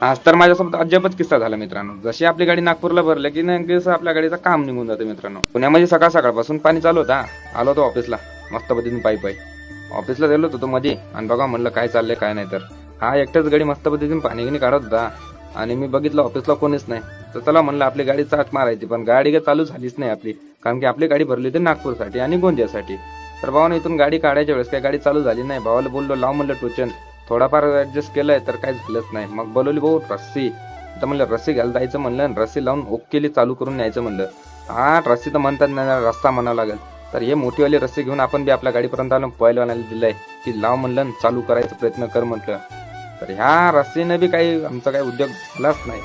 आज तर माझ्यासोबत अजबच किस्सा झाला मित्रांनो. जशी आपली गाडी नागपूरला भरली की नाही आपल्या गाडीचं काम निघून जातं मित्रांनो. पुण्यामध्ये सकाळ सकाळपासून पाणी चालू होता. आलो होतो ऑफिसला मस्त पद्धतीने पायी ऑफिसला गेलो होतो मध्ये आणि बघा म्हणलं काय चाललंय काय नाही. तर हा एकटाच गाडी मस्त पद्धतीने पाणी गिनी काढत होता आणि मी बघितलं ऑफिसला कोणीच नाही. तर चला म्हणलं आपली गाडी चाक मारायची, पण गाडी काय चालू झालीच नाही आपली, कारण की आपली गाडी भरली होती नागपूरसाठी आणि गोंदियासाठी. तर भावानं इथून गाडी काढायच्या वेळेस काही गाडी चालू झाली नाही. भावाला बोललो लाव म्हणलं टोचन, थोडाफार ऍडजस्ट केलंय तर काही झालंच नाही. मग बोलवली भाऊ रस्सी, तर म्हणलं रस्सी घ्यायला जायचं म्हणलं आणि रस्सी लावून ओकेली चालू करून न्यायचं म्हणलं. हा रस्सी तर म्हणतात नाही, रस्ता म्हणावं लागेल. तर हे मोठीवाली रस्सी घेऊन आपण बी आपल्या गाडीपर्यंत आलो. पहिलवानाला दिलंय की लाव म्हणलं आणि चालू करायचा प्रयत्न कर म्हटलं. तर ह्या रस्सीनं बी काही आमचा काही उद्योग झालाच नाही.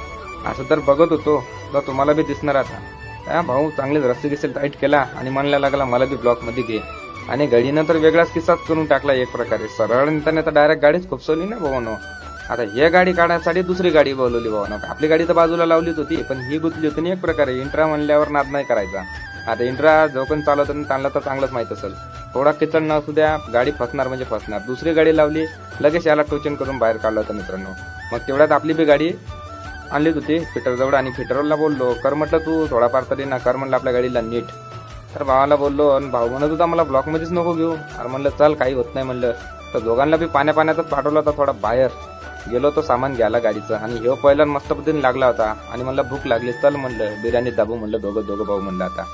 असं तर बघत होतो तर तुम्हाला बी दिसणार आता. त्या भाऊ चांगलीच रस्सी गिसेल टाईट केला आणि म्हणल्या लागला मला बी ब्लॉक मध्ये घे. आणि गाडीनं तर वेगळाच किस्साच करून टाकला एक प्रकारे. सरळ त्याने तर डायरेक्ट गाडीच खुपसवली ना भावानो. आता हे गाडी काढण्यासाठी दुसरी गाडी बोलवली भावानो. आपली गाडी तर बाजूला लावलीच होती, पण ही गुतली होती ना एक प्रकारे. इंट्रा म्हणल्यावर नाद नाही करायचा. आता इंट्रा जो पण चालवत चालला तर चांगलंच माहित असेल. थोडा किचन न असू द्या, गाडी फसणार म्हणजे फसणार. दुसरी गाडी लावली, लगेच याला टोचन करून बाहेर काढलं होतं मित्रांनो. मग तेवढ्यात आपली बी गाडी आणलीच होती फिटरजवळ आणि फिटरला बोललो कर म्हटलं तू थोडाफार तरी ना कर म्हणलं आपल्या गाडीला नीट. तर भावाला बोललो आणि भाऊ म्हणत होता मला ब्लॉक मध्येच नको घेऊ. अरे म्हणलं चल काही होत नाही म्हणलं. तर दोघांना बी पाण्यातच पाठवलं होता थोडा बाहेर. गेलो तो सामान घ्यायला गाडीचं आणि हे पहिला मस्त पद्धतीने लागला होता आणि म्हणलं भूक लागली चल म्हणलं बिर्याणी दाबू म्हणलं दोघं भाऊ म्हणलं. आता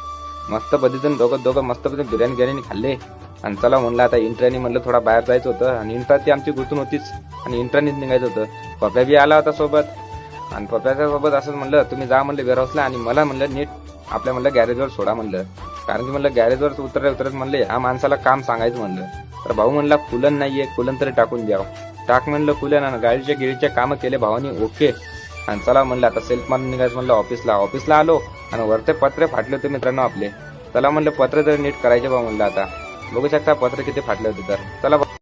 मस्त पद्धतीने दोघं मस्त पद्धतीने बिर्याणी खाल्ले आणि चला म्हणलं आता इंट्रानी म्हणलं थोडा बाहेर जायचं होतं आणि इंट्रा ती आमची गुंतून होतीच आणि इंट्रानीच निघायचं होतं. पप्या बी आला होता सोबत आणि पप्याच्या सोबत असंच म्हणलं तुम्ही जा म्हणलं वेअरहाऊसला आणि मला म्हणलं नीट आपल्या म्हणलं गॅरेजवर सोडा म्हणलं, कारण की म्हणलं गॅरेजवर उतरत म्हणलं ह्या माणसाला काम सांगायचं म्हणलं. तर भाऊ म्हणला कुलन नाहीये, कुलन तरी टाकून द्यावं. टाक म्हणलं कुलन आणि गाडीच्या गिरीचे कामं केले भावानी ओके. आणि चला म्हणलं आता सेल्फ मारून निघायचं म्हणलं ऑफिसला आलो आणि वरते पत्रे फाटले होते मित्रांनो आपले. चला म्हणलं पत्र तरी नीट करायचे भाऊ म्हणलं. आता बघू शकता पत्र किती फाटले होते. तर चला